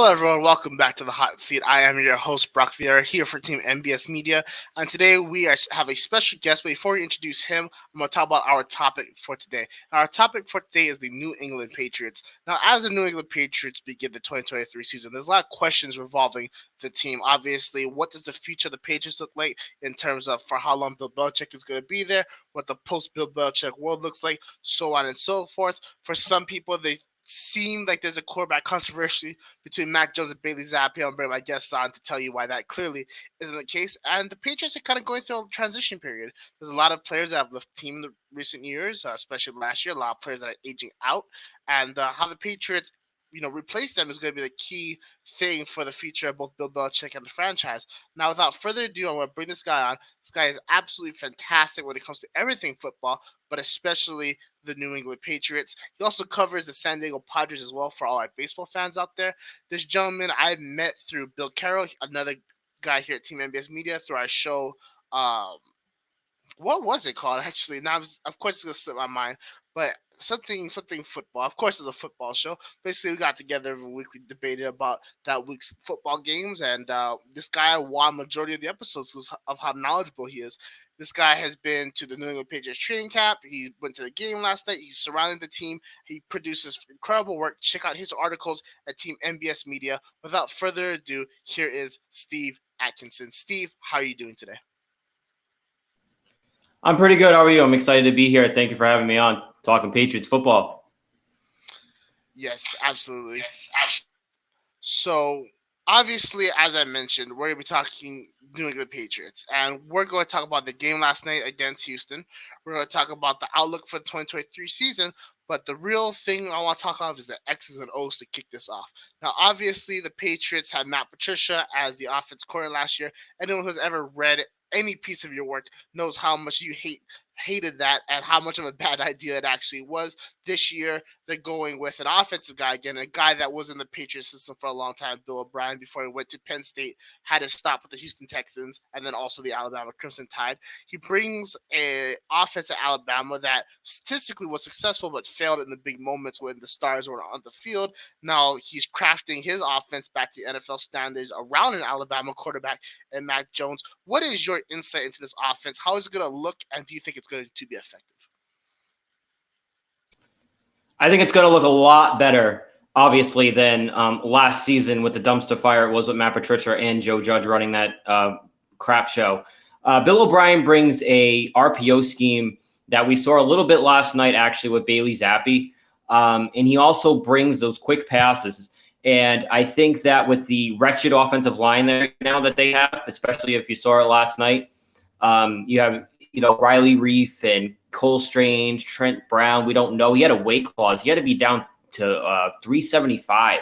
Hello, everyone. Welcome back to the Hot Seat. I am your host, Brock Vieira, here for Team MBS Media. And today have a special guest. But before we introduce him, I'm going to talk about our topic for today. And our topic for today is the New England Patriots. Now, as the New England Patriots begin the 2023 season, there's a lot of questions revolving the team. Obviously, what does the future of the Patriots look like in terms of for how long Bill Belichick is going to be there, what the post-Bill Belichick world looks like, so on and so forth. For some people, they seem like there's a quarterback controversy between Mac Jones and Bailey Zappi. I'll bring my guests on to tell you why that clearly isn't the case. And the Patriots are kind of going through a transition period. There's a lot of players that have left the team in the recent years, especially last year. A lot of players that are aging out, and how the Patriots replace them is going to be the key thing for the future of both Bill Belichick and the franchise. Now, without further ado, I'm going to bring this guy on. This guy is absolutely fantastic when it comes to everything football, but especially the New England Patriots. He also covers the San Diego Padres as well for all our baseball fans out there. This gentleman I met through Bill Carroll, another guy here at Team MBS Media, through our show. What was it called actually? Now, of course, it's gonna slip my mind, but something football. Of course, it's a football show. Basically, we got together every week. We debated about that week's football games, and this guy won majority of the episodes because of how knowledgeable he is. This guy has been to the New England Patriots training camp. He went to the game last night. He's surrounded the team. He produces incredible work. Check out his articles at Team MBS Media. Without further ado, here is Steve Atkinson. Steve, how are you doing today? I'm pretty good. How are you? I'm excited to be here. Thank you for having me on talking Patriots football. Yes, absolutely. So, obviously, as I mentioned, we're going to be talking New England Patriots, and we're going to talk about the game last night against Houston. We're going to talk about the outlook for the 2023 season, but the real thing I want to talk about is the X's and O's to kick this off. Now, obviously, the Patriots had Matt Patricia as the offense coordinator last year. Anyone who's ever read any piece of your work knows how much you hated that and how much of a bad idea it actually was. This year, they're going with an offensive guy again, a guy that was in the Patriots system for a long time, Bill O'Brien, before he went to Penn State, had to stop with the Houston Texans and then also the Alabama Crimson Tide. He brings an offense at Alabama that statistically was successful but failed in the big moments when the stars were on the field. Now he's crafting his offense back to NFL standards around an Alabama quarterback and Mac Jones. What is your insight into this offense? How is it going to look, and do you think it's going to be effective? I think it's going to look a lot better, obviously, than last season with the dumpster fire it was with Matt Patricia and Joe Judge running that crap show. Bill O'Brien brings a RPO scheme that we saw a little bit last night, actually, with Bailey Zappi. And he also brings those quick passes. And I think that with the wretched offensive line there now that they have, especially if you saw it last night, you have Riley Reef and Cole Strange, Trent Brown. We don't know. He had a weight clause. He had to be down to 375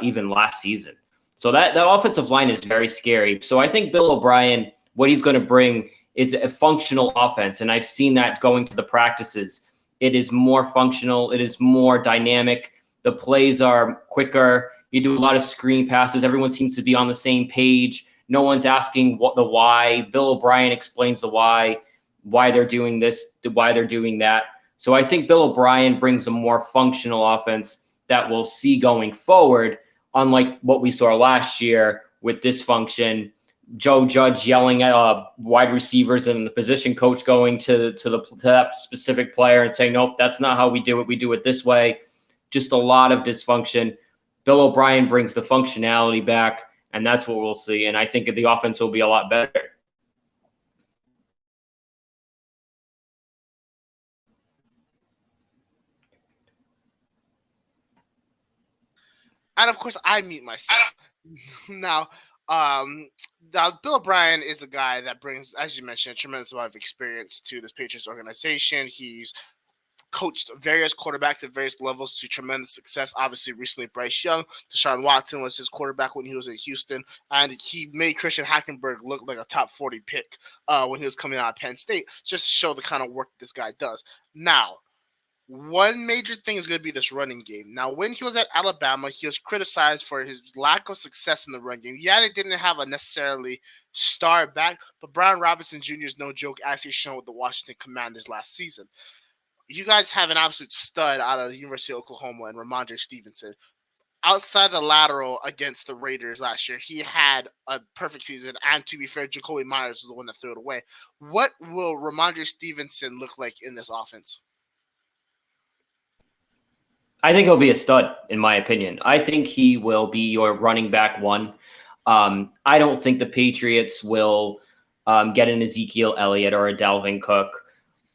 even last season. So that offensive line is very scary. So I think Bill O'Brien, what he's going to bring is a functional offense. And I've seen that going to the practices. It is more functional. It is more dynamic. The plays are quicker. You do a lot of screen passes. Everyone seems to be on the same page. No one's asking what the why. Bill O'Brien explains the why they're doing this, why they're doing that. So I think Bill O'Brien brings a more functional offense that we'll see going forward, unlike what we saw last year with dysfunction. Joe Judge yelling at wide receivers and the position coach going to that specific player and saying, nope, that's not how we do it. We do it this way. Just a lot of dysfunction. Bill O'Brien brings the functionality back, and that's what we'll see. And I think the offense will be a lot better. And of course, I mute myself. now, Bill O'Brien is a guy that brings, as you mentioned, a tremendous amount of experience to this Patriots organization. He's coached various quarterbacks at various levels to tremendous success. Obviously, recently Bryce Young, Deshaun Watson was his quarterback when he was in Houston, and he made Christian Hackenberg look like a top 40 pick when he was coming out of Penn State, just to show the kind of work this guy does. Now, one major thing is going to be this running game. Now, when he was at Alabama, he was criticized for his lack of success in the run game. Yeah, they didn't have a necessarily star back, but Brian Robinson Jr. is no joke, as he's shown with the Washington Commanders last season. You guys have an absolute stud out of the University of Oklahoma and Ramondre Stevenson. outside the lateral against the Raiders last year, he had a perfect season. And to be fair, Jacoby Myers was the one that threw it away. What will Ramondre Stevenson look like in this offense? I think he'll be a stud, in my opinion. I think he will be your running back one. I don't think the Patriots will get an Ezekiel Elliott or a Dalvin Cook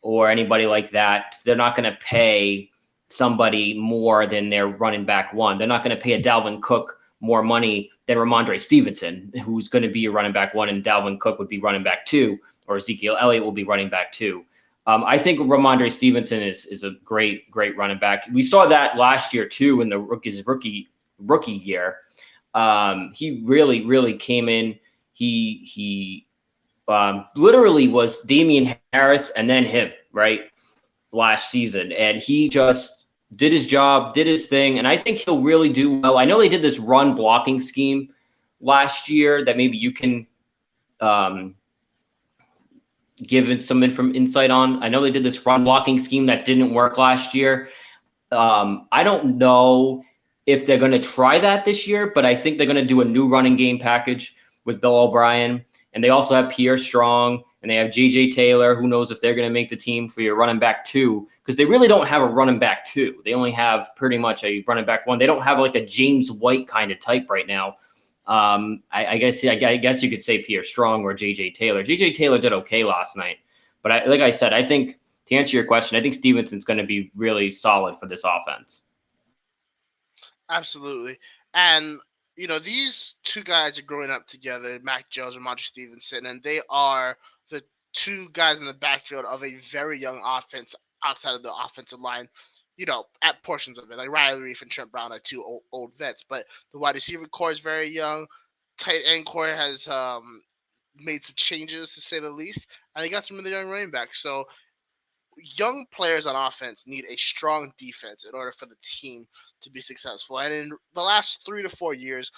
or anybody like that. They're not going to pay somebody more than their running back one. They're not going to pay a Dalvin Cook more money than Ramondre Stevenson, who's going to be a running back one, and Dalvin Cook would be running back two, or Ezekiel Elliott will be running back two. I think Ramondre Stevenson is a great running back. We saw that last year too in the rookie year. He really came in. He literally was Damian Harris and then him, right, last season. And he just did his job, did his thing. And I think he'll really do well. I know they did this run blocking scheme last year that maybe you can give it some insight on. I know they did this run blocking scheme that didn't work last year. I don't know if they're going to try that this year, but I think they're going to do a new running game package with Bill O'Brien. And they also have Pierre Strong, and they have J.J. Taylor. Who knows if they're going to make the team for your running back two, because they really don't have a running back two. They only have pretty much a running back one. They don't have like a James White kind of type right now. I guess you could say Pierre Strong or J.J. Taylor. J.J. Taylor did okay last night. But like I said, I think to answer your question, I think Stevenson's going to be really solid for this offense. Absolutely. And, these two guys are growing up together, Mac Jones and Ramondre Stevenson, and they are the two guys in the backfield of a very young offense outside of the offensive line, at portions of it. Like Riley Reef and Trent Brown are two old vets, but the wide receiver core is very young. Tight end core has made some changes, to say the least, and they got some of the young running backs. So young players on offense need a strong defense in order for the team to be successful. And in the last 3 to 4 years,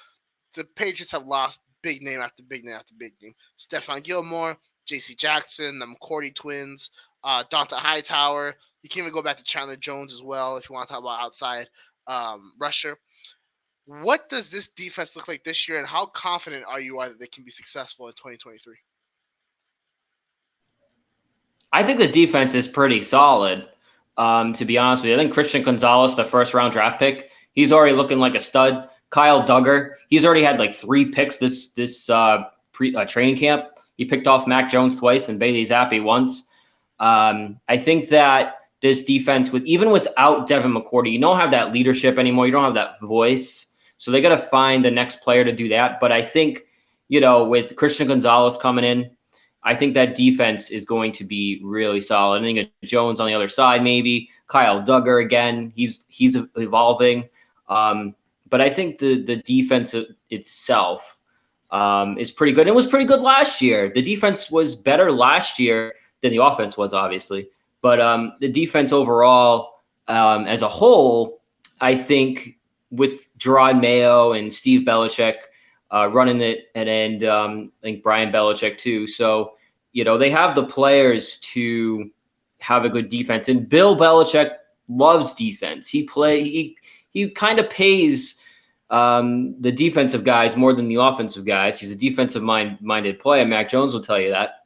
the Patriots have lost big name after big name after big name. Stephon Gilmore, J.C. Jackson, the McCourty twins, Donta Hightower. You can even go back to Chandler Jones as well if you want to talk about outside rusher. What does this defense look like this year, and how confident are you that they can be successful in 2023? I think the defense is pretty solid, to be honest with you. I think Christian Gonzalez, the first-round draft pick, he's already looking like a stud. Kyle Duggar, he's already had like 3 picks this training camp. He picked off Mac Jones twice and Bailey Zappi once. I think that this defense, even without Devin McCourty, you don't have that leadership anymore. You don't have that voice. So they got to find the next player to do that. But I think, with Christian Gonzalez coming in, I think that defense is going to be really solid. I think Jones on the other side, maybe Kyle Duggar again. He's evolving, but I think the defense itself is pretty good. It was pretty good last year. The defense was better last year than the offense was, obviously. But the defense overall, as a whole, I think with Gerard Mayo and Steve Belichick running it, and I think Brian Belichick too. So, they have the players to have a good defense. And Bill Belichick loves defense. He kind of pays the defensive guys more than the offensive guys. He's a defensive minded player. Mac Jones will tell you that.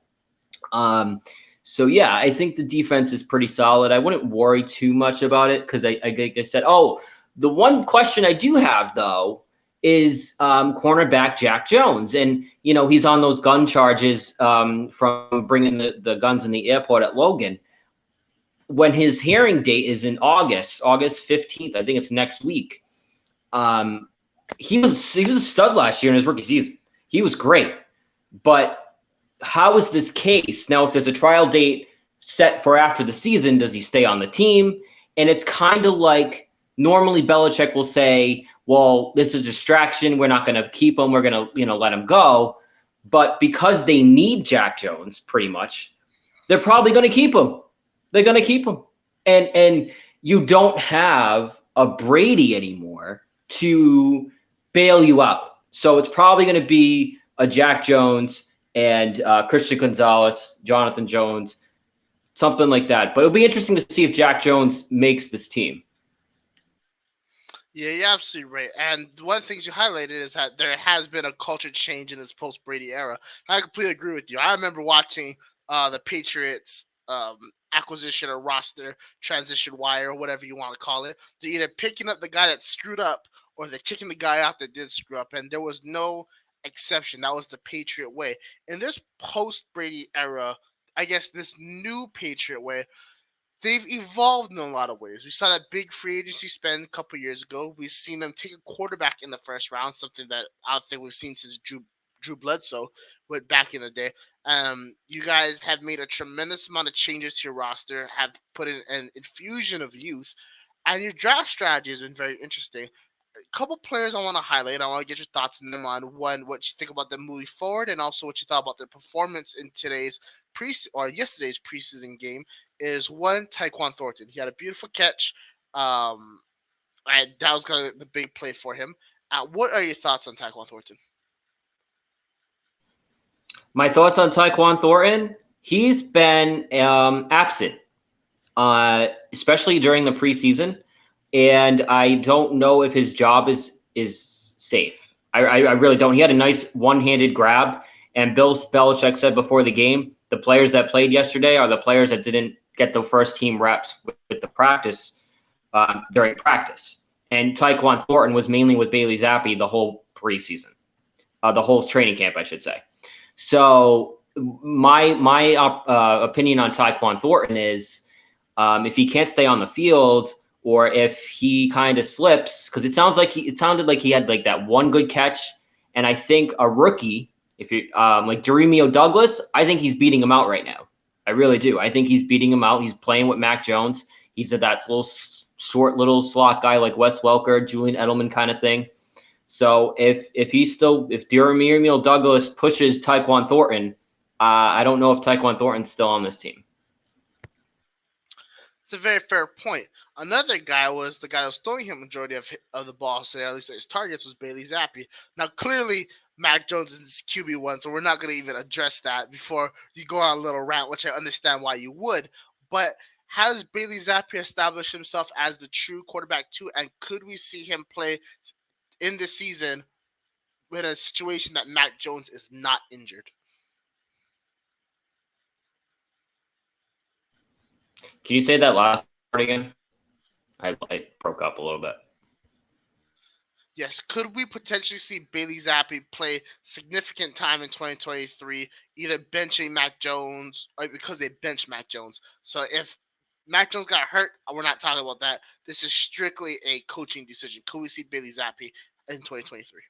So yeah, I think the defense is pretty solid. I wouldn't worry too much about it because like I said, the one question I do have though is cornerback Jack Jones. And, he's on those gun charges from bringing the guns in the airport at Logan. When his hearing date is in August 15th, I think it's next week. He was a stud last year in his rookie season. He was great. But how is this case? Now, if there's a trial date set for after the season, does he stay on the team? And it's kind of like normally Belichick will say, well, this is a distraction. We're not going to keep him. We're going to, let him go. But because they need Jack Jones pretty much, they're probably going to keep him. They're going to keep him. And you don't have a Brady anymore to bail you out. So it's probably going to be a Jack Jones and Christian Gonzalez, Jonathan Jones, something like that. But it'll be interesting to see if Jack Jones makes this team. Yeah, you're absolutely right. And one of the things you highlighted is that there has been a culture change in this post Brady era. I completely agree with you. I remember watching the Patriots acquisition or roster transition wire, or whatever you want to call it. They're either picking up the guy that screwed up or they're kicking the guy out that did screw up. And there was no exception. That was the Patriot way. In this post Brady era, I guess this new Patriot way, they've evolved in a lot of ways. We saw that big free agency spend a couple years ago. We've seen them take a quarterback in the first round, something that I don't think we've seen since Drew Bledsoe went back in the day. You guys have made a tremendous amount of changes to your roster, have put in an infusion of youth, and your draft strategy has been very interesting. A couple players I want to highlight. I want to get your thoughts on them on one, what you think about them moving forward, and also what you thought about their performance in today's or yesterday's preseason game. Is one Tyquan Thornton. He had a beautiful catch. Um, and that was kind of the big play for him. What are your thoughts on Tyquan Thornton? My thoughts on Tyquan Thornton: he's been absent, especially during the preseason, and I don't know if his job is safe. I really don't. He had a nice one-handed grab, and Bill Belichick said before the game, the players that played yesterday are the players that didn't get the first team reps with the practice during practice. And Tyquan Thornton was mainly with Bailey Zappi the whole preseason, the whole training camp, I should say. So my opinion on Tyquan Thornton is if he can't stay on the field or if he kind of slips, because it sounded like he had like that one good catch, and I think a rookie, if you like Jeremio Douglas, I think he's beating him out right now. I really do. I think he's beating him out. He's playing with Mac Jones. He's that little short little slot guy like Wes Welker, Julian Edelman kind of thing. So if Jeremio Douglas pushes Tyquan Thornton, I don't know if Tyquan Thornton's still on this team. It's a very fair point. Another guy was the guy that was throwing him majority of the balls today, at least his targets, was Bailey Zappi. Now, clearly, Mac Jones is his QB1, so we're not going to even address that before you go on a little rant, which I understand why you would. But has Bailey Zappi established himself as the true quarterback too? And could we see him play in this season in a situation that Mac Jones is not injured? Can you say that last part again? I broke up a little bit. Yes, could we potentially see Bailey Zappi play significant time in 2023, either benching Mac Jones or because they benched Mac Jones? So if Mac Jones got hurt, we're not talking about that. This is strictly a coaching decision. Could we see Bailey Zappi in 2023?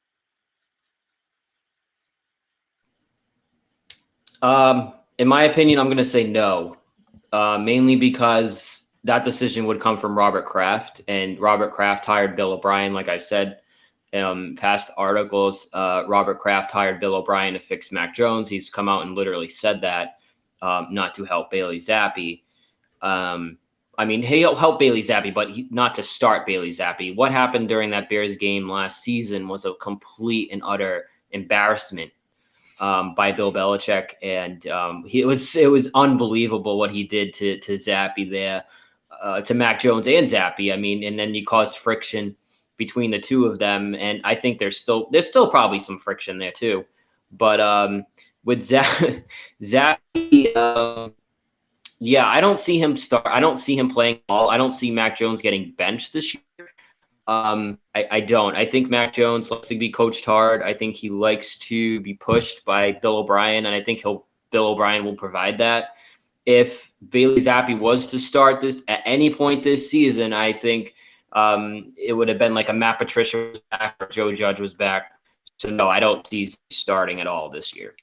In my opinion, I'm going to say no, mainly because that decision would come from Robert Kraft, and Robert Kraft hired Bill O'Brien, like I said. Past articles, Robert Kraft hired Bill O'Brien to fix Mac Jones. He's come out and literally said that, not to help Bailey Zappi. Um, I mean, he'll help Bailey Zappi, but not to start Bailey Zappi. What happened during that Bears game last season was a complete and utter embarrassment by Bill Belichick, and it was unbelievable what he did to Zappi there, to Mac Jones and Zappi. I mean, and then you caused friction between the two of them, and I think there's still probably some friction there too. But with Zappi, yeah, I don't see him start. I don't see him playing all. I don't see Mac Jones getting benched this year. I don't. I think Mac Jones likes to be coached hard. I think he likes to be pushed by Bill O'Brien, and I think Bill O'Brien will provide that. If Bailey Zappi was to start this at any point this season, I think it would have been like a Matt Patricia was back or Joe Judge was back. So no, I don't see starting at all this year.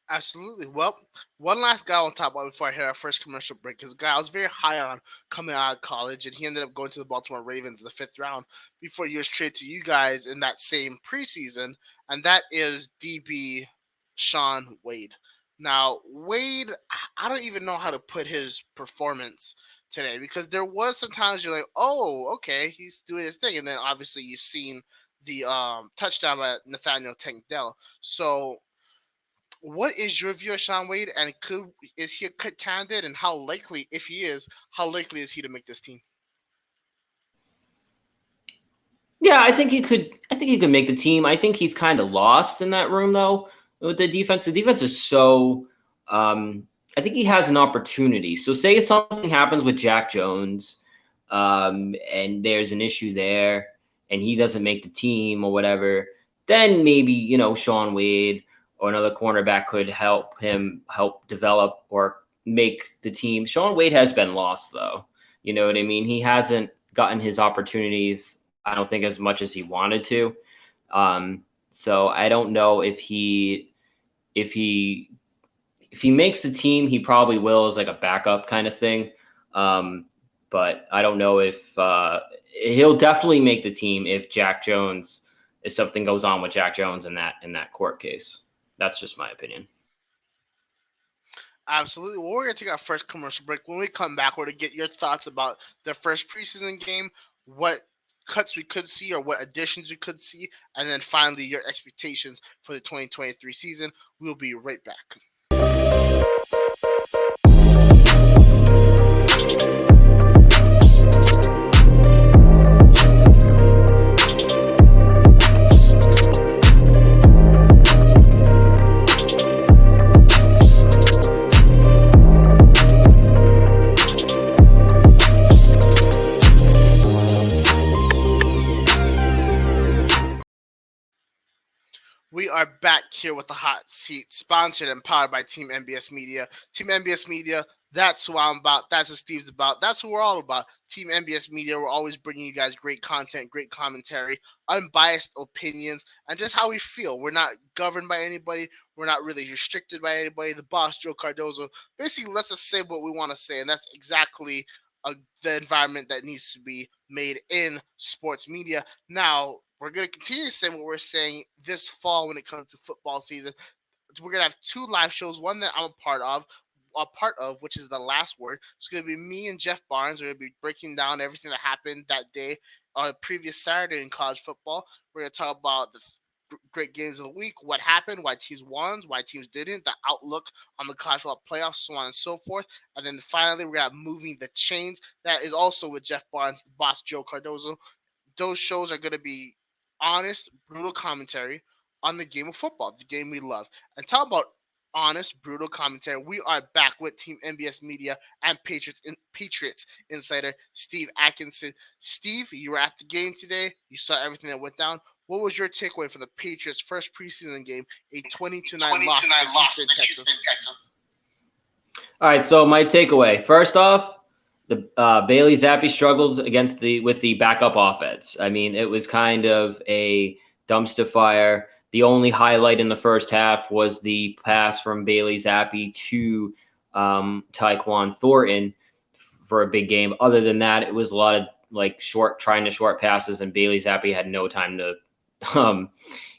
Absolutely. Well, one last guy I want to talk about before I hit our first commercial break is a guy I was very high on coming out of college, and he ended up going to the Baltimore Ravens in the fifth round before he was traded to you guys in that same preseason, and that is DB Sean Wade. Now, Wade, I don't even know how to put his performance today because there was sometimes you're like, oh, okay, he's doing his thing, and then obviously you've seen the touchdown by Nathaniel Tank Dell. So what is your view of Sean Wade, and is he a cut candidate, and how likely, if he is, how likely is he to make this team? Yeah, I think he could. I think he could make the team. I think he's kind of lost in that room though with the defense. The defense is so. Um, I think he has an opportunity. So say something happens with Jack Jones, and there's an issue there, and he doesn't make the team or whatever. Then maybe Sean Wade or another cornerback could help develop or make the team. Sean Wade has been lost though. You know what I mean? He hasn't gotten his opportunities. I don't think as much as he wanted to. So I don't know if he if he makes the team, he probably will as like a backup kind of thing. Um, but I don't know if he'll definitely make the team if Jack Jones if something goes on with Jack Jones in that court case. That's just my opinion. Absolutely. Well, we're going to take our first commercial break. When we come back, we're going to get your thoughts about the first preseason game, what cuts we could see or what additions we could see, and then finally your expectations for the 2023 season. We'll be right back. We are back here with the hot seat, sponsored and powered by Team MBS Media. Team MBS Media, that's who I'm about. That's what Steve's about. That's what we're all about. Team MBS Media, we're always bringing you guys great content, great commentary, unbiased opinions, and just how we feel. We're not governed by anybody. We're not really restricted by anybody. The boss, Joe Cardozo, basically lets us say what we want to say, and that's exactly the environment that needs to be made in sports media. Now, we're going to continue saying what we're saying this fall when it comes to football season. We're going to have two live shows, one that I'm a part of, which is the last word. It's going to be me and Jeff Barnes. We're going to be breaking down everything that happened that day on previous Saturday in college football. We're going to talk about the great games of the week, what happened, why teams won, why teams didn't, the outlook on the college football playoffs, so on and so forth. And then finally, we have moving the chains. That is also with Jeff Barnes, boss Joe Cardozo. Those shows are going to be honest, brutal commentary on the game of football, the game we love. And talk about honest, brutal commentary. We are back with Team NBS Media and Patriots insider Steve Atkinson. Steve, you were at the game today. You saw everything that went down. What was your takeaway from the Patriots' first preseason game, a 20-9 loss to the Houston Texans? All right, so my takeaway. First off, the Bailey Zappi struggled against with the backup offense. I mean, it was kind of a dumpster fire. The only highlight in the first half was the pass from Bailey Zappi to Tyquan Thornton for a big game. Other than that, it was a lot of like trying to short passes, and Bailey Zappi had no time to.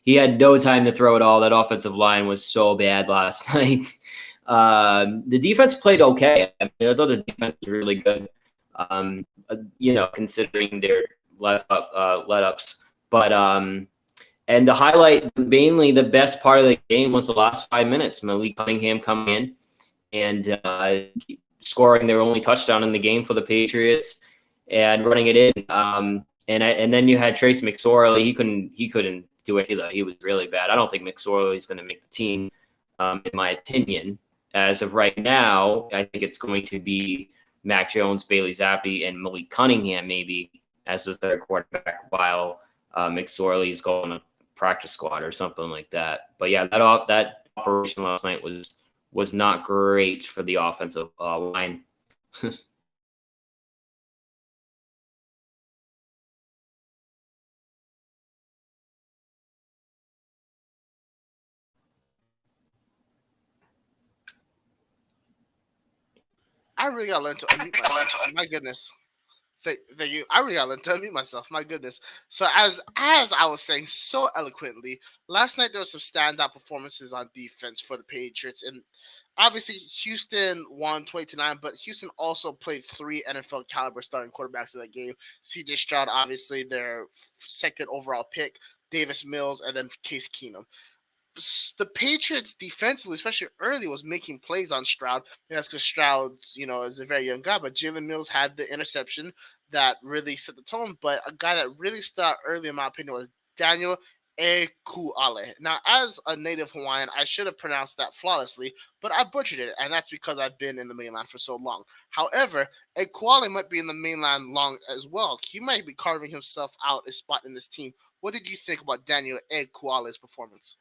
He had no time to throw it all. That offensive line was so bad last night. The defense played okay. I mean, I thought the defense was really good, considering their let ups. But and the highlight, mainly the best part of the game was the last 5 minutes. Malik Cunningham coming in and scoring their only touchdown in the game for the Patriots and running it in. And then you had Trace McSorley. He couldn't do it either. He was really bad. I don't think McSorley is going to make the team, in my opinion. As of right now, I think it's going to be Mac Jones, Bailey Zappi, and Malik Cunningham maybe as the third quarterback, while McSorley is going to practice squad or something like that. But yeah, that operation last night was not great for the offensive line. I really got to learn to unmute myself. My goodness. Thank you. I really got to learn to unmute myself. My goodness. So as I was saying so eloquently, last night there were some standout performances on defense for the Patriots, and obviously Houston won 20-9, but Houston also played three NFL caliber starting quarterbacks in that game. C.J. Stroud, obviously their second overall pick, Davis Mills, and then Case Keenum. The Patriots defensively, especially early, was making plays on Stroud. And that's because Stroud's, is a very young guy. But Jalen Mills had the interception that really set the tone, but a guy that really stood out early, in my opinion, was Daniel Ekuale. Now, as a native Hawaiian, I should have pronounced that flawlessly, but I butchered it, and that's because I've been in the mainland for so long. However, Ekuale might be in the mainland long as well. He might be carving himself out a spot in this team. What did you think about Daniel Ekuale's performance?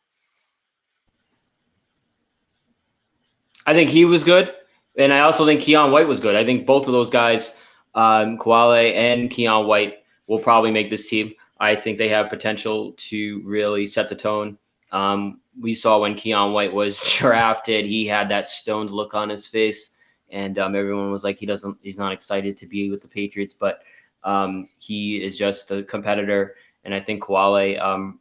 I think he was good, and I also think Keon White was good. I think both of those guys, Koale and Keon White, will probably make this team. I think they have potential to really set the tone. We saw when Keon White was drafted, he had that stoned look on his face, and everyone was like, he's not excited to be with the Patriots, but he is just a competitor, and I think Koale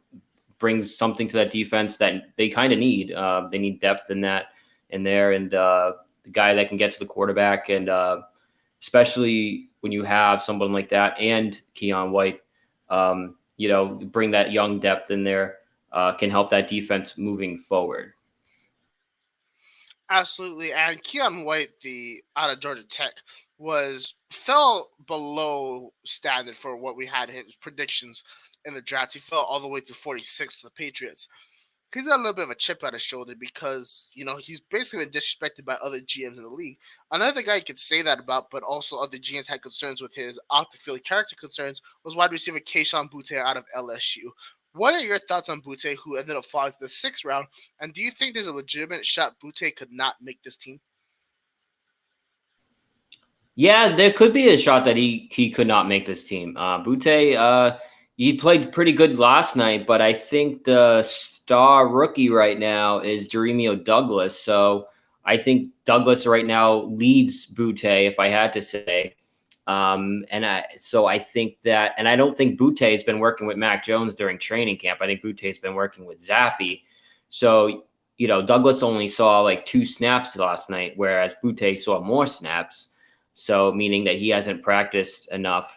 brings something to that defense that they kind of need. They need depth in that in there, and the guy that can get to the quarterback, and especially when you have someone like that and Keon White, bring that young depth in there, can help that defense moving forward. Absolutely, and Keon White, the out of Georgia Tech, was fell below standard for what we had his predictions in the draft. He fell all the way to 46 to the Patriots. He's got a little bit of a chip on his shoulder because he's basically been disrespected by other GMs in the league. Another guy you could say that about, but also other GMs had concerns with his off the field character concerns, was wide receiver Keishon Butte out of LSU. What are your thoughts on Butte, who ended up falling to the sixth round? And do you think there's a legitimate shot Butte could not make this team? Yeah, there could be a shot that he could not make this team. Butte, he played pretty good last night, but I think the star rookie right now is Jeremio Douglas. So I think Douglas right now leads Butte, if I had to say. So I think that, and I don't think Butte has been working with Mac Jones during training camp. I think Butte has been working with Zappy. So, Douglas only saw like 2 snaps last night, whereas Butte saw more snaps. So, meaning that he hasn't practiced enough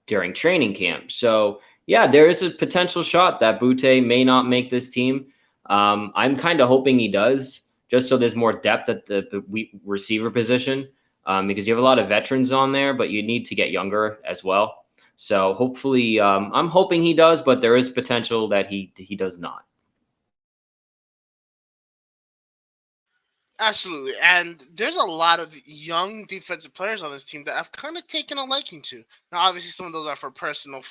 during training camp. So, yeah, there is a potential shot that Butte may not make this team. I'm kind of hoping he does, just so there's more depth at the receiver position, because you have a lot of veterans on there, but you need to get younger as well. So, hopefully, I'm hoping he does, but there is potential that he does not. Absolutely. And there's a lot of young defensive players on this team that I've kind of taken a liking to. Now, obviously, some of those are for personal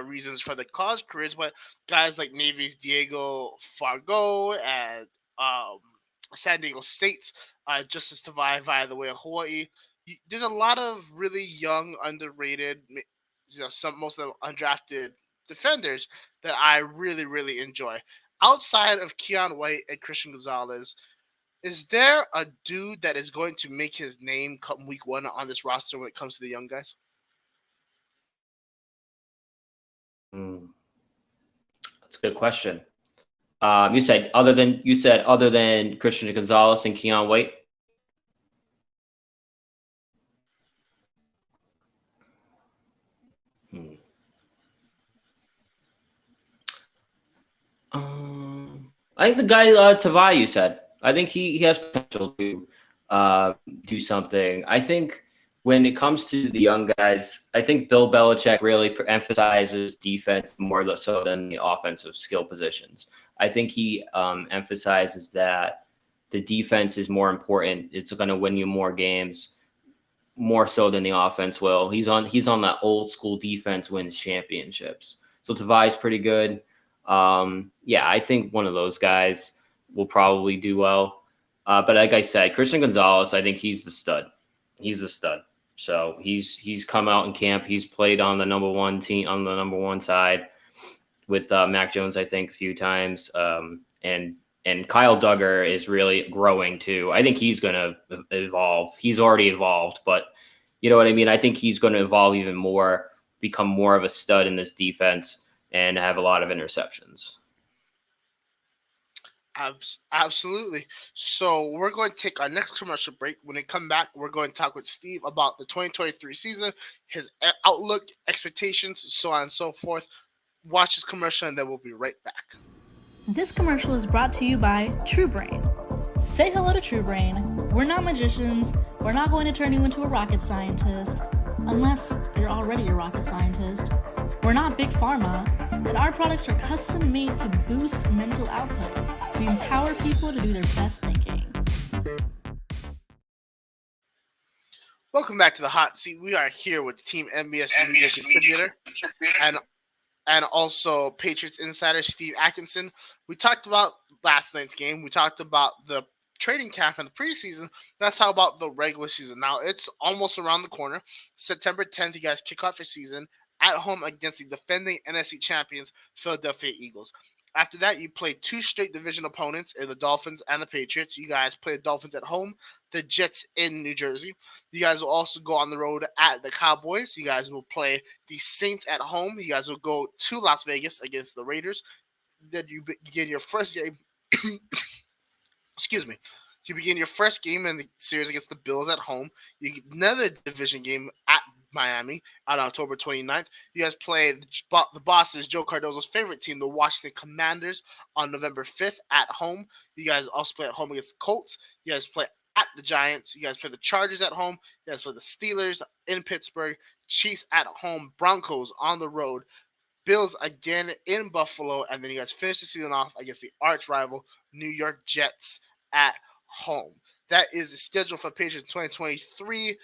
reasons for the college careers, but guys like Navy's Diego Fargo and um, San Diego State's Justice Tavai via the way of Hawaii. There's a lot of really young, underrated, some most of them undrafted defenders that I really, really enjoy. Outside of Keon White and Christian Gonzalez, is there a dude that is going to make his name come week one on this roster when it comes to the young guys? Mm, that's a good question. You said other than Christian Gonzalez and Keon White. Hmm. I think the guy Tavai you said. I think he has potential to uh, do something. I think when it comes to the young guys, I think Bill Belichick really emphasizes defense more so than the offensive skill positions. I think he emphasizes that the defense is more important. It's going to win you more games, more so than the offense will. He's on that old school defense wins championships. So Tavai's pretty good. Yeah, I think one of those guys will probably do well. But like I said, Christian Gonzalez, I think he's the stud. He's the stud. So he's come out in camp. He's played on the number one team on the number one side with Mac Jones, I think, a few times. And Kyle Duggar is really growing too. I think he's going to evolve. He's already evolved, but you know what I mean? I think he's going to evolve even more, become more of a stud in this defense, and have a lot of interceptions. Absolutely. So we're going to take our next commercial break. When we come back, we're going to talk with Steve about the 2023 season, his outlook, expectations, so on and so forth. Watch this commercial, and then we'll be right back. This commercial is brought to you by TrueBrain. Say hello to TrueBrain. We're not magicians. We're not going to turn you into a rocket scientist. Unless you're already a rocket scientist. We're not big pharma, and our products are custom made to boost mental output. We empower people to do their best thinking. Welcome back to the hot seat. We are here with Team MBS Media contributor and also Patriots insider Steve Atkinson. We talked about last night's game. We talked about the training camp and the preseason. Let's talk about the regular season. Now it's almost around the corner. September 10th, you guys kick off your season at home against the defending NFC champions, Philadelphia Eagles. After that, you play two straight division opponents in the Dolphins and the Patriots. You guys play the Dolphins at home, the Jets in New Jersey. You guys will also go on the road at the Cowboys. You guys will play the Saints at home. You guys will go to Las Vegas against the Raiders. Then you begin your first game. Excuse me. You begin your first game in the series against the Bills at home. You get another division game at Miami on October 29th. You guys play the bosses, Joe Cardozo's favorite team, the Washington Commanders, on November 5th at home. You guys also play at home against the Colts. You guys play at the Giants. You guys play the Chargers at home. You guys play the Steelers in Pittsburgh. Chiefs at home. Broncos on the road. Bills again in Buffalo. And then you guys finish the season off against the arch rival New York Jets at home. That is the schedule for Patriots 2023.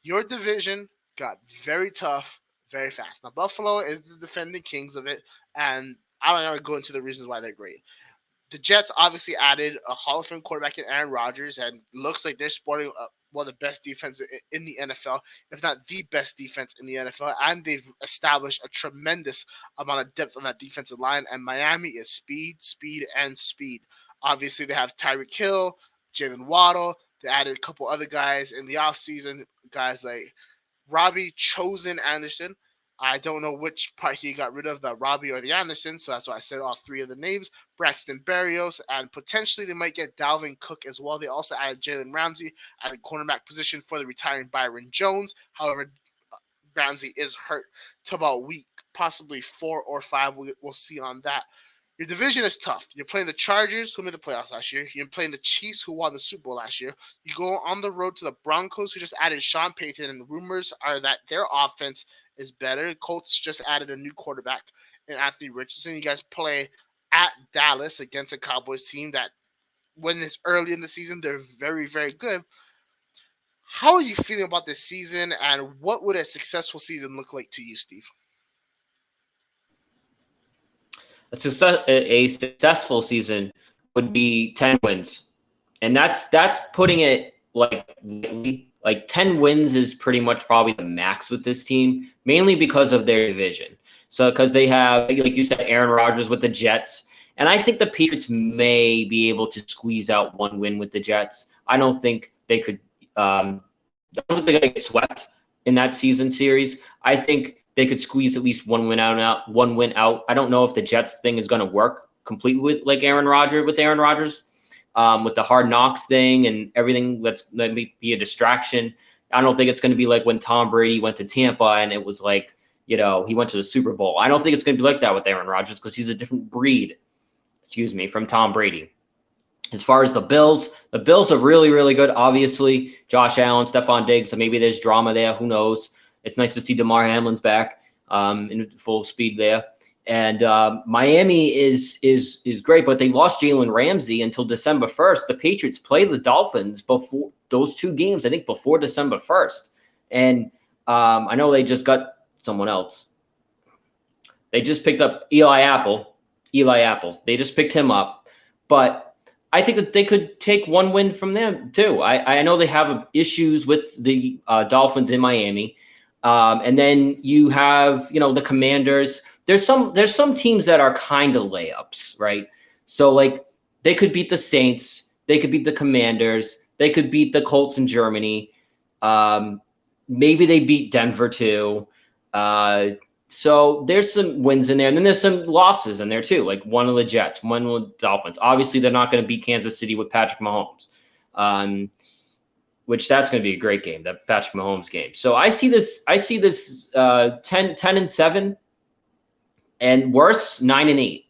Your division got very tough very fast. Now, Buffalo is the defending kings of it, and I don't want to go into the reasons why they're great. The Jets obviously added a Hall of Fame quarterback in Aaron Rodgers, and looks like they're sporting one of the best defenses in the NFL, if not the best defense in the NFL, and they've established a tremendous amount of depth on that defensive line, and Miami is speed, speed, and speed. Obviously, they have Tyreek Hill, Jalen Waddle. They added a couple other guys in the offseason, guys like Robbie Chosen Anderson. I don't know which part he got rid of, the Robbie or the Anderson, so that's why I said all three of the names. Braxton Berrios, and potentially they might get Dalvin Cook as well. They also added Jalen Ramsey at the cornerback position for the retiring Byron Jones. However, Ramsey is hurt to about week, possibly 4 or 5. We'll see on that. Your division is tough. You're playing the Chargers, who made the playoffs last year. You're playing the Chiefs, who won the Super Bowl last year. You go on the road to the Broncos, who just added Sean Payton, and rumors are that their offense is better. The Colts just added a new quarterback in Anthony Richardson. You guys play at Dallas against a Cowboys team that, when it's early in the season, they're very, very good. How are you feeling about this season, and what would a successful season look like to you, Steve? A successful season would be 10 wins. And that's putting it like 10 wins is pretty much probably the max with this team, mainly because of their division. So because they have, like you said, Aaron Rodgers with the Jets. And I think the Patriots may be able to squeeze out one win with the Jets. I don't think they could I don't think they're going to get swept in that season series. I think they could squeeze at least one win out. I don't know if the Jets thing is going to work completely with Aaron Rodgers, with the Hard Knocks thing and everything. Let me be a distraction. I don't think it's going to be like when Tom Brady went to Tampa and it was like, he went to the Super Bowl. I don't think it's going to be like that with Aaron Rodgers because he's a different breed, from Tom Brady. As far as the Bills are really, really good. Obviously, Josh Allen, Stephon Diggs, so maybe there's drama there. Who knows? It's nice to see DeMar Hamlin's back in full speed there. And Miami is great, but they lost Jalen Ramsey until December 1st. The Patriots play the Dolphins before those two games, I think before December 1st. And I know they just got someone else. They just picked up Eli Apple. They just picked him up. But I think that they could take one win from them too. I know they have issues with the Dolphins in Miami. And then you have, the Commanders. There's some teams that are kind of layups, right? So like they could beat the Saints, they could beat the Commanders, they could beat the Colts in Germany. Maybe they beat Denver too. So there's some wins in there, and then there's some losses in there too, like one of the Jets, one of the Dolphins. Obviously, they're not going to beat Kansas City with Patrick Mahomes. Which that's going to be a great game, that Patrick Mahomes game. So I see this 10-7 and worse 9-8.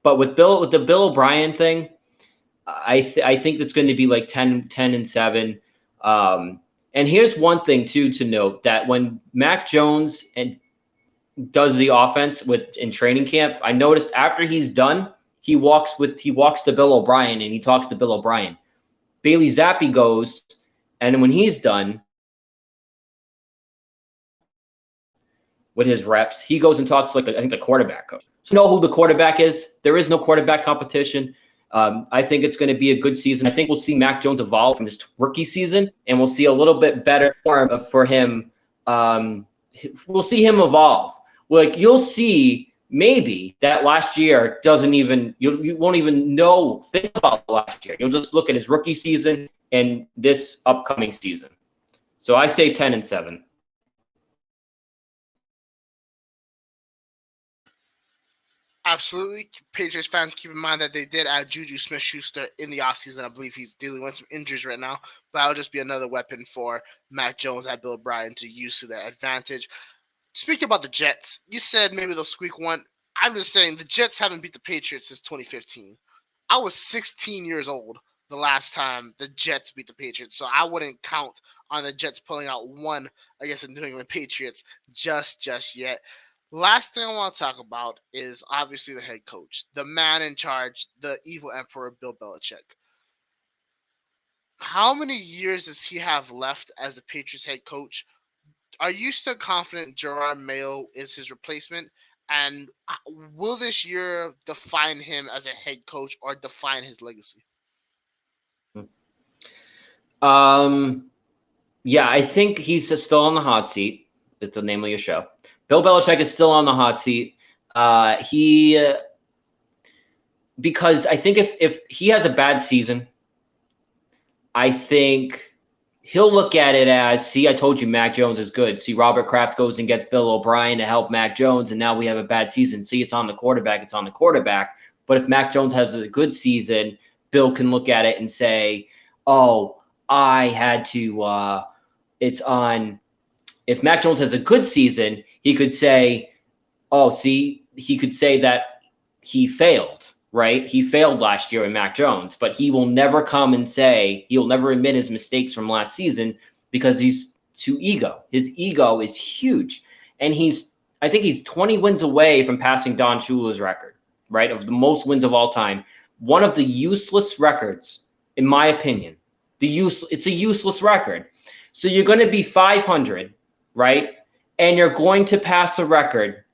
But with the Bill O'Brien thing, I think it's going to be like 10-7. And here's one thing too to note, that when Mac Jones does the offense in training camp, I noticed after he's done, he walks to Bill O'Brien and he talks to Bill O'Brien. Bailey Zappi goes, and when he's done with his reps, he goes and talks like I think the quarterback coach. So you know who the quarterback is? There is no quarterback competition. I think it's going to be a good season. I think we'll see Mac Jones evolve from this rookie season, and we'll see a little bit better form for him. We'll see him evolve. Like, you'll see maybe that last year doesn't even, you won't even think about last year. You'll just look at his rookie season and this upcoming season. So I say 10-7. Absolutely. Patriots fans, keep in mind that they did add Juju Smith-Schuster in the offseason. I believe he's dealing with some injuries right now, but that'll just be another weapon for Mac Jones and Bill O'Brien to use to their advantage. Speaking about the Jets, you said maybe they'll squeak one. I'm just saying the Jets haven't beat the Patriots since 2015. I was 16 years old the last time the Jets beat the Patriots, so I wouldn't count on the Jets pulling out one against the New England Patriots just yet. Last thing I want to talk about is obviously the head coach, the man in charge, the evil emperor, Bill Belichick. How many years does he have left as the Patriots head coach? Are you still confident Gerard Mayo is his replacement? And will this year define him as a head coach or define his legacy? Yeah, I think he's still on the hot seat. It's the name of your show. Bill Belichick is still on the hot seat. Because I think if he has a bad season, I think he'll look at it as, see, I told you Mac Jones is good. See, Robert Kraft goes and gets Bill O'Brien to help Mac Jones, and now we have a bad season. See, it's on the quarterback. It's on the quarterback. But if Mac Jones has a good season, Bill can look at it and say, oh, I had to it's on. If Mac Jones has a good season, he could say, oh, see, he could say that he failed, right? He failed last year in Mac Jones, but he will never come and say, he'll never admit his mistakes from last season because he's too ego. His ego is huge. And I think he's 20 wins away from passing Don Shula's record, right? Of the most wins of all time. One of the useless records, in my opinion. It's a useless record. So you're going to be 500, right? And you're going to pass a record.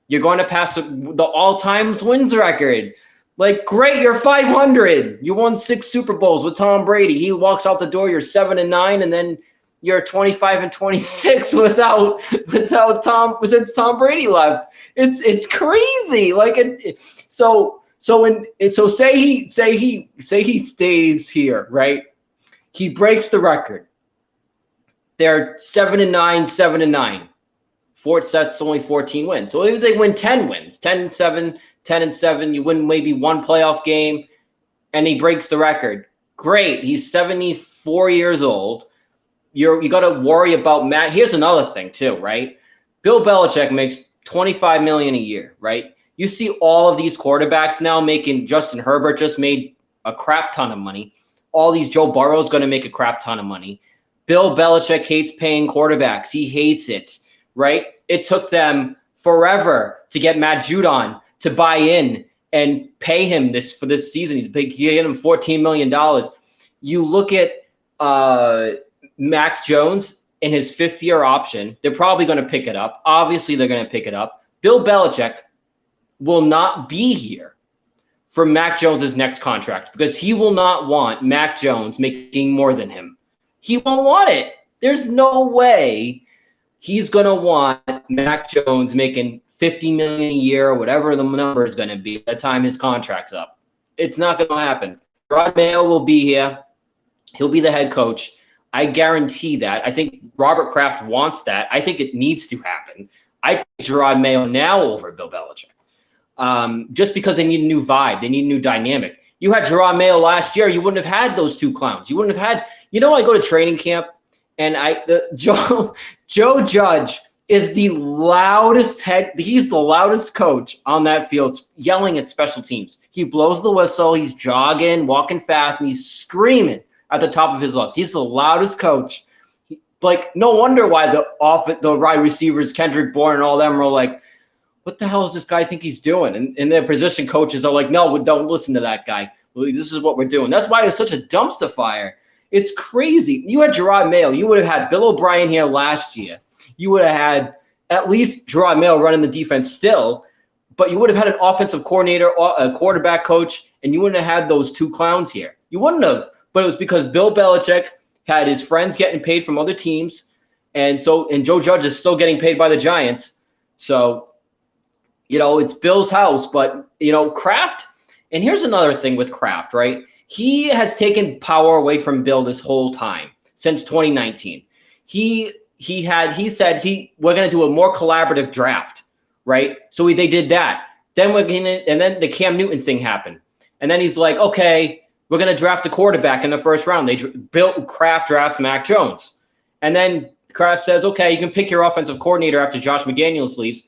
You're going to pass the all-time wins record. Like, great, you're 500. You won 6 Super Bowls with Tom Brady. He walks out the door, you're 7-9, and then you're 25-26 without Tom, since Tom Brady left. It's crazy. Like, so say he stays here, right? He breaks the record. They're 7-9, 7-9. That's only 14 wins. So if they win 10 wins, 10-7, 10-7, you win maybe one playoff game, and he breaks the record. Great. He's 74 years old. You got to worry about Matt. Here's another thing too, right? Bill Belichick makes $25 million a year, right? You see all of these quarterbacks now making. Justin Herbert just made a crap ton of money. All these Joe Burrow's going to make a crap ton of money. Bill Belichick hates paying quarterbacks. He hates it, right? It took them forever to get Matt Judon to buy in and pay him for this season. He gave him $14 million. You look at Mac Jones in his 5th-year option. They're probably going to pick it up. Obviously, they're going to pick it up. Bill Belichick will not be here for Mac Jones's next contract because he will not want Mac Jones making more than him. He won't want it. There's no way he's going to want Mac Jones making $50 million a year or whatever the number is going to be by the time his contract's up. It's not going to happen. Rod Mayo will be here. He'll be the head coach. I guarantee that. I think Robert Kraft wants that. I think it needs to happen. I think Gerard Mayo now over Bill Belichick. Just because they need a new vibe. They need a new dynamic. You had Gerard Mayo last year. You wouldn't have had those two clowns. You wouldn't have had – I go to training camp, and Joe Judge is the loudest he's the loudest coach on that field, yelling at special teams. He blows the whistle, he's jogging, walking fast, and he's screaming at the top of his lungs. He's the loudest coach. Like, no wonder why the wide receivers, Kendrick Bourne and all them, are like, what the hell does this guy think he's doing? And their position coaches are like, no, don't listen to that guy. This is what we're doing. That's why it's such a dumpster fire. It's crazy. You had Gerard Mayo. You would have had Bill O'Brien here last year. You would have had at least Gerard Mayo running the defense still, but you would have had an offensive coordinator, a quarterback coach, and you wouldn't have had those two clowns here. You wouldn't have. But it was because Bill Belichick had his friends getting paid from other teams, and Joe Judge is still getting paid by the Giants. So, it's Bill's house, but, Kraft, and here's another thing with Kraft, right? He has taken power away from Bill this whole time since 2019. He said we're going to do a more collaborative draft, right? So they did that. Then and then the Cam Newton thing happened. And then he's like, okay, we're going to draft a quarterback in the first round. Kraft drafts Mac Jones. And then Kraft says, okay, you can pick your offensive coordinator after Josh McDaniels leaves.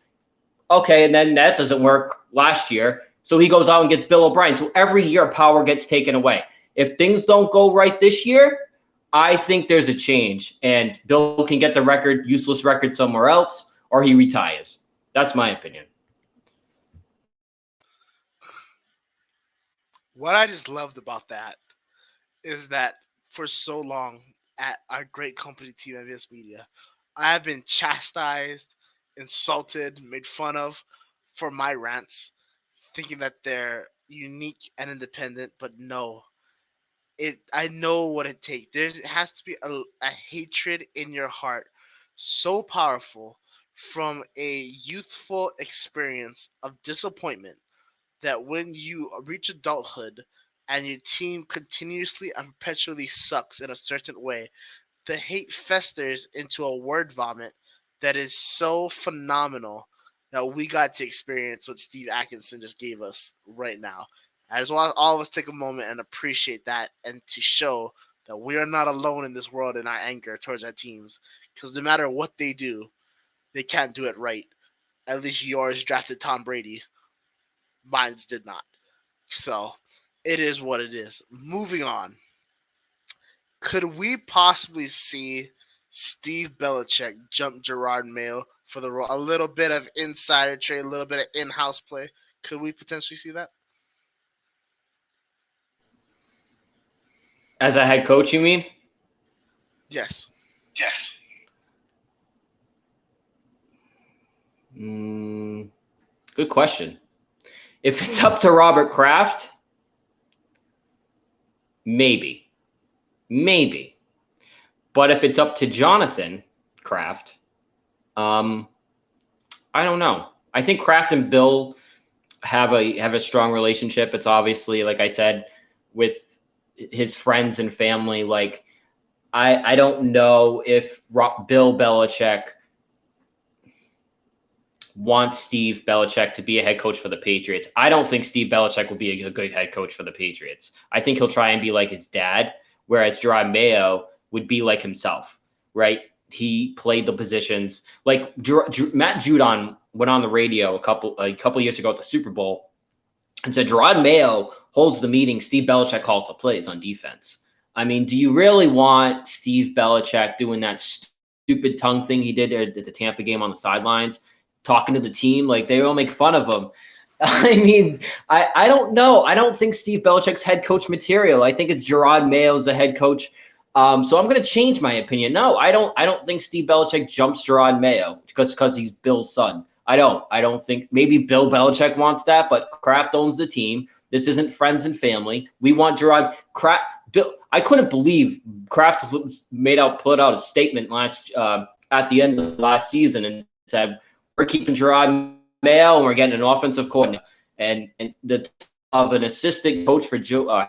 Okay, and then that doesn't work last year. So he goes out and gets Bill O'Brien. So every year, power gets taken away. If things don't go right this year, I think there's a change. And Bill can get the useless record somewhere else, or he retires. That's my opinion. What I just loved about that is that for so long at our great company, Team MBS Media, I have been chastised, insulted, made fun of for my rants, thinking that they're unique and independent, but no. I know what it takes. It has to be a hatred in your heart so powerful from a youthful experience of disappointment that when you reach adulthood and your team continuously and perpetually sucks in a certain way, the hate festers into a word vomit that is so phenomenal that we got to experience what Steve Atkinson just gave us right now. I just want all of us to take a moment and appreciate that and to show that we are not alone in this world in our anger towards our teams. Because no matter what they do, they can't do it right. At least yours drafted Tom Brady. Mine's did not. So it is what it is. Moving on. Could we possibly see Steve Belichick jump Gerard Mayo for the role? A little bit of insider trade, a little bit of in-house play. Could we potentially see that? As a head coach, you mean? Yes. Yes. Good question. If it's up to Robert Kraft, maybe. But if it's up to Jonathan Kraft, I don't know. I think Kraft and Bill have a strong relationship. It's obviously, like I said, with his friends and family. Like, I don't know if Bill Belichick wants Steve Belichick to be a head coach for the Patriots. I don't think Steve Belichick will be a good head coach for the Patriots. I think he'll try and be like his dad, whereas Gerard Mayo would be like himself, right? He played the positions. Like Matt Judon went on the radio a couple years ago at the Super Bowl and said Gerard Mayo holds the meeting, Steve Belichick calls the plays on defense. I mean, do you really want Steve Belichick doing that stupid tongue thing he did at the Tampa game on the sidelines, talking to the team? Like, they all make fun of him. I mean, I don't know. I don't think Steve Belichick's head coach material. I think it's Gerard Mayo's the head coach. So I'm going to change my opinion. No, I don't think Steve Belichick jumps Gerard Mayo because he's Bill's son. I don't think maybe Bill Belichick wants that, but Kraft owns the team. This isn't friends and family. We want Gerard Kraft. Bill, I couldn't believe Kraft put out a statement at the end of last season and said, we're keeping Gerard Mayo and we're getting an offensive coordinator and of an assistant coach for Joe,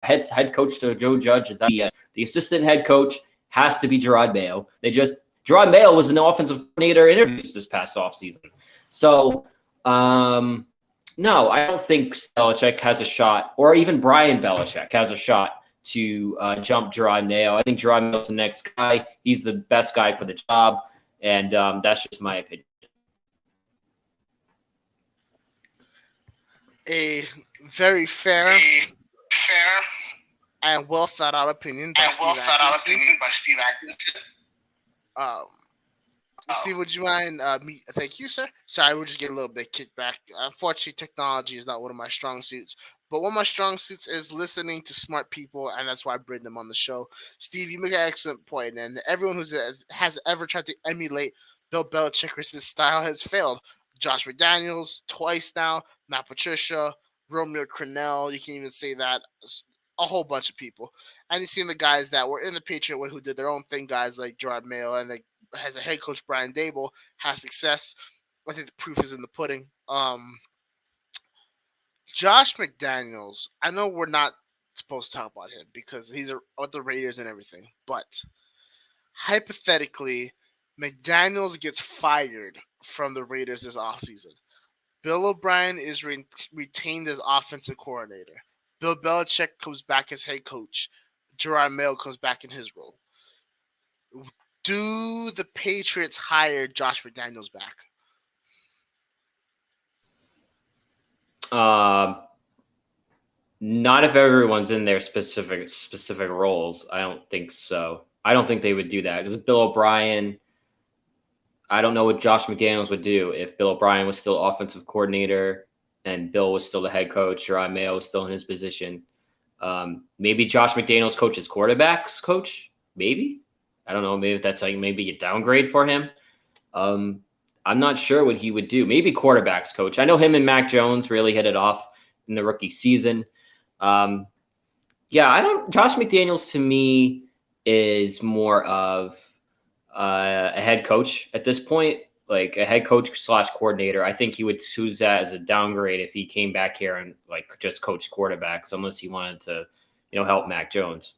head coach to Joe Judge. Is that the assistant head coach has to be Gerard Mayo. Gerard Mayo was an offensive coordinator interviews this past offseason. So, no, I don't think Belichick has a shot, or even Brian Belichick has a shot to jump Gerard Mayo. I think Gerard Mayo's the next guy. He's the best guy for the job, and that's just my opinion. A very fair and well thought out opinion by Steve Atkinson. Um, Oh. Steve, would you mind? Me, thank you, sir. Sorry, we're just getting a little bit kickback. Unfortunately, technology is not one of my strong suits. But one of my strong suits is listening to smart people, and that's why I bring them on the show. Steve, you make an excellent point, and everyone who has ever tried to emulate Bill Belichick's style has failed. Josh McDaniels twice now, Matt Patricia, Romeo Crennel. You can even say that a whole bunch of people. And you've seen the guys that were in the Patriot way who did their own thing, guys like Gerard Mayo and has a head coach Brian Dable has success. I think the proof is in the pudding. Josh McDaniels. I know we're not supposed to talk about him because he's with the Raiders and everything, but hypothetically, McDaniels gets fired from the Raiders this offseason. Bill O'Brien is retained as offensive coordinator. Bill Belichick comes back as head coach. Gerard Mayo comes back in his role. Do the Patriots hire Josh McDaniels back? Um, Not if everyone's in their specific roles. I don't think so. I don't think they would do that because Bill O'Brien. I don't know what Josh McDaniels would do if Bill O'Brien was still offensive coordinator and Bill was still the head coach. Gerard Mayo was still in his position. Maybe Josh McDaniels coaches quarterbacks coach. Maybe I don't know. Maybe that's like maybe a downgrade for him. Um, I'm not sure what he would do. Maybe quarterbacks coach. I know him and Mac Jones really hit it off in the rookie season. Um, yeah, I don't. Josh McDaniels to me is more of a head coach at this point, like a head coach slash coordinator. I think he would choose that as a downgrade if he came back here and like just coached quarterbacks, unless he wanted to, help Mac Jones.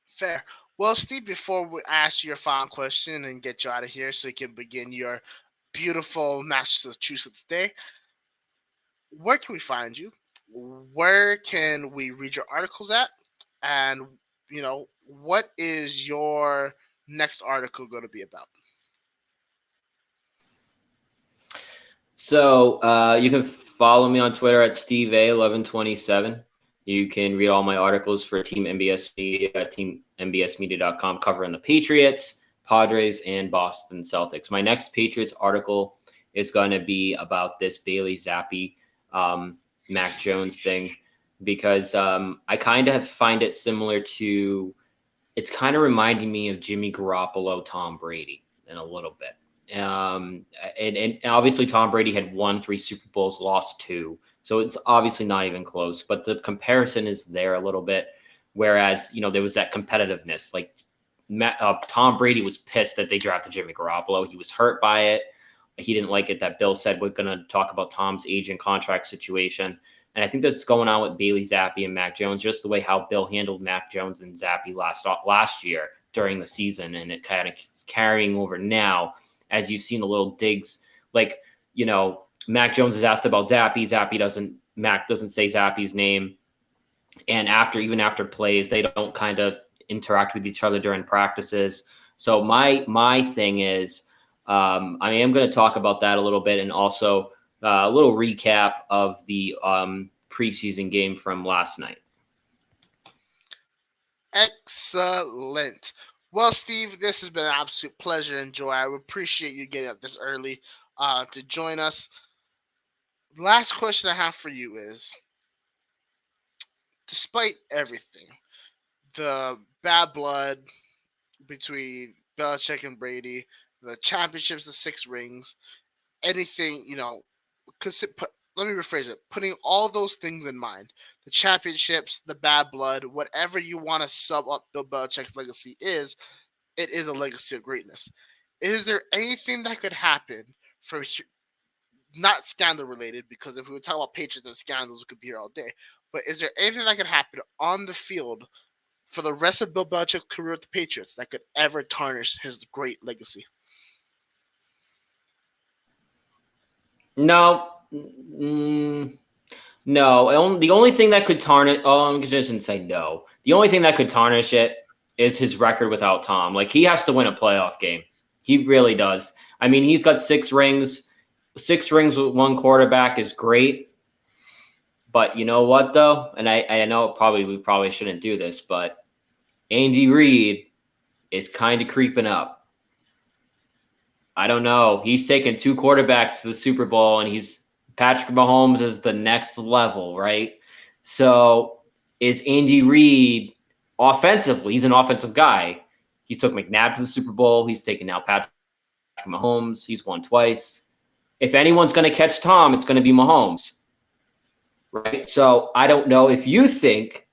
Fair. Well, Steve, before we ask you your final question and get you out of here so you can begin your beautiful Massachusetts day, where can we find you? Where can we read your articles at? And, what is your next article going to be about? So you can follow me on Twitter at SteveA1127. You can read all my articles for Team MBS Media at teammbsmedia.com covering the Patriots, Padres, and Boston Celtics. My next Patriots article is going to be about this Bailey Zappi, Mac Jones thing, because I kind of find it similar to, it's kind of reminding me of Jimmy Garoppolo, Tom Brady in a little bit. And obviously Tom Brady had won 3 Super Bowls, lost 2. So it's obviously not even close, but the comparison is there a little bit. Whereas, there was that competitiveness. Like Tom Brady was pissed that they drafted Jimmy Garoppolo. He was hurt by it. He didn't like it that Bill said we're going to talk about Tom's age and contract situation. And I think that's going on with Bailey Zappi and Mac Jones, just the way how Bill handled Mac Jones and Zappi last year during the season. And it kind of is carrying over now, as you've seen the little digs, like, Mac Jones is asked about Zappi. Mac doesn't say Zappi's name. And even after plays, they don't kind of interact with each other during practices. So my thing is, I am going to talk about that a little bit, and also a little recap of the preseason game from last night. Excellent. Well, Steve, this has been an absolute pleasure and joy. I appreciate you getting up this early to join us. Last question I have for you is, despite everything, the bad blood between Belichick and Brady, the championships, the 6 rings, anything, let me rephrase it. Putting all those things in mind, the championships, the bad blood, whatever you want to sum up Bill Belichick's legacy is, it is a legacy of greatness. Is there anything that could happen from not scandal related? Because if we would talk about Patriots and scandals, we could be here all day. But is there anything that could happen on the field for the rest of Bill Belichick's career with the Patriots that could ever tarnish his great legacy? No. No. The only thing that could tarnish, I shouldn't say no. The only thing that could tarnish it is his record without Tom. Like, he has to win a playoff game. He really does. I mean, he's got 6 rings. 6 rings with 1 quarterback is great. But you know what though, and I know probably we probably shouldn't do this, but Andy Reid is kind of creeping up. I don't know. He's taken two quarterbacks to the Super Bowl, and he's Patrick Mahomes is the next level, right? So is Andy Reid offensively? He's an offensive guy. He took McNabb to the Super Bowl. He's taken now Patrick Mahomes. He's won twice. If anyone's going to catch Tom, it's going to be Mahomes, right? So I don't know if you think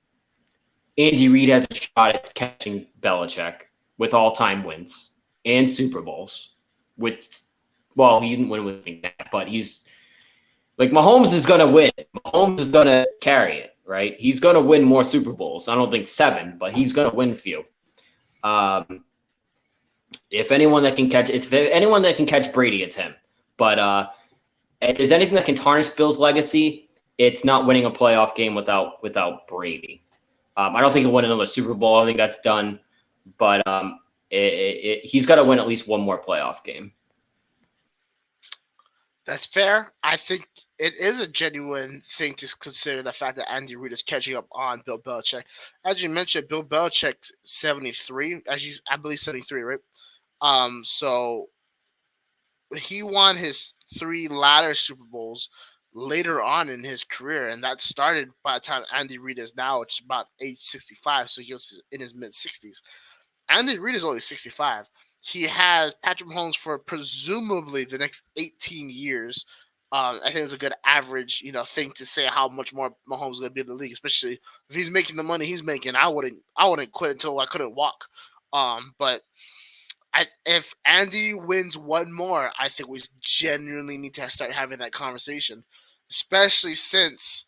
Andy Reid has a shot at catching Belichick with all-time wins and Super Bowls. With he didn't win with that, but he's like Mahomes is gonna win. Mahomes is gonna carry it, right? He's gonna win more Super Bowls. I don't think 7, but he's gonna win a few. If anyone that can catch, it's anyone that can catch Brady, it's him. But if there's anything that can tarnish Bill's legacy, it's not winning a playoff game without Brady. I don't think he'll win another Super Bowl. I think that's done. But he's got to win at least one more playoff game. That's fair. I think it is a genuine thing to consider the fact that Andy Reid is catching up on Bill Belichick. As you mentioned, Bill Belichick's 73, I believe 73, right? So he won his 3 latter Super Bowls later on in his career, and that started by the time Andy Reid is now, which is about age 65, so he was in his mid 60s. Andy Reid is only 65. He has Patrick Mahomes for presumably the next 18 years. I think it's a good average, thing to say how much more Mahomes is going to be in the league, especially if he's making the money he's making. I wouldn't quit until I couldn't walk. But if Andy wins one more, I think we genuinely need to start having that conversation, especially since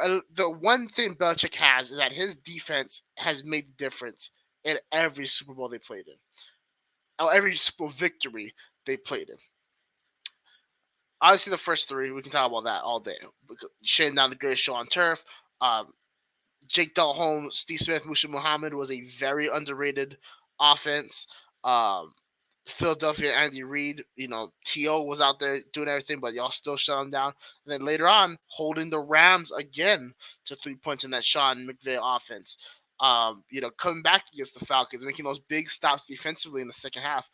the one thing Belichick has is that his defense has made the difference in every Super Bowl they played in, or every Super Bowl victory they played in. Obviously, the first 3, we can talk about that all day. Shutting down the greatest show on turf. Jake Delhomme, Steve Smith, Musa Muhammad was a very underrated offense. Philadelphia, Andy Reid, T.O. was out there doing everything, but y'all still shut him down. And then later on, holding the Rams again to 3 points in that Sean McVay offense. Coming back against the Falcons, making those big stops defensively in the second half.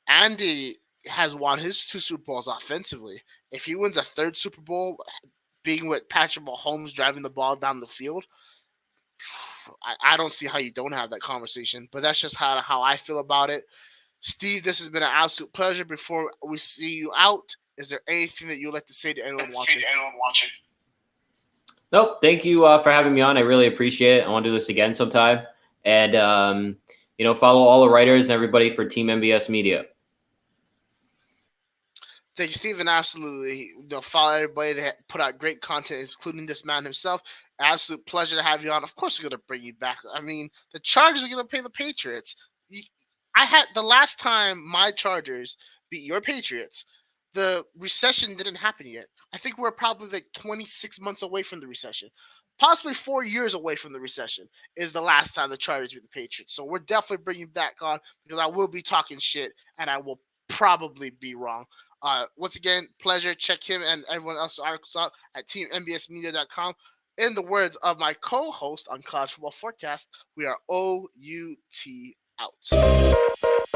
Andy has won his 2 Super Bowls offensively. If he wins a 3rd Super Bowl, being with Patrick Mahomes driving the ball down the field, I don't see how you don't have that conversation. But that's just how I feel about it. Steve, this has been an absolute pleasure. Before we see you out, is there anything that you would like to say to anyone watching? Nope. Thank you for having me on. I really appreciate it. I want to do this again sometime. And, follow all the writers and everybody for Team MBS Media. Thank you, Stephen. Absolutely. Follow everybody that put out great content, including this man himself. Absolute pleasure to have you on. Of course, we're going to bring you back. I mean, the Chargers are going to play the Patriots. I had the last time my Chargers beat your Patriots, the recession didn't happen yet. I think we're probably like 26 months away from the recession. Possibly 4 years away from the recession is the last time the Chargers beat the Patriots. So we're definitely bringing back on because I will be talking shit and I will probably be wrong. Once again, pleasure. Check him and everyone else's articles out at teammbsmedia.com. In the words of my co-host on College Football Forecast, we are OUT out.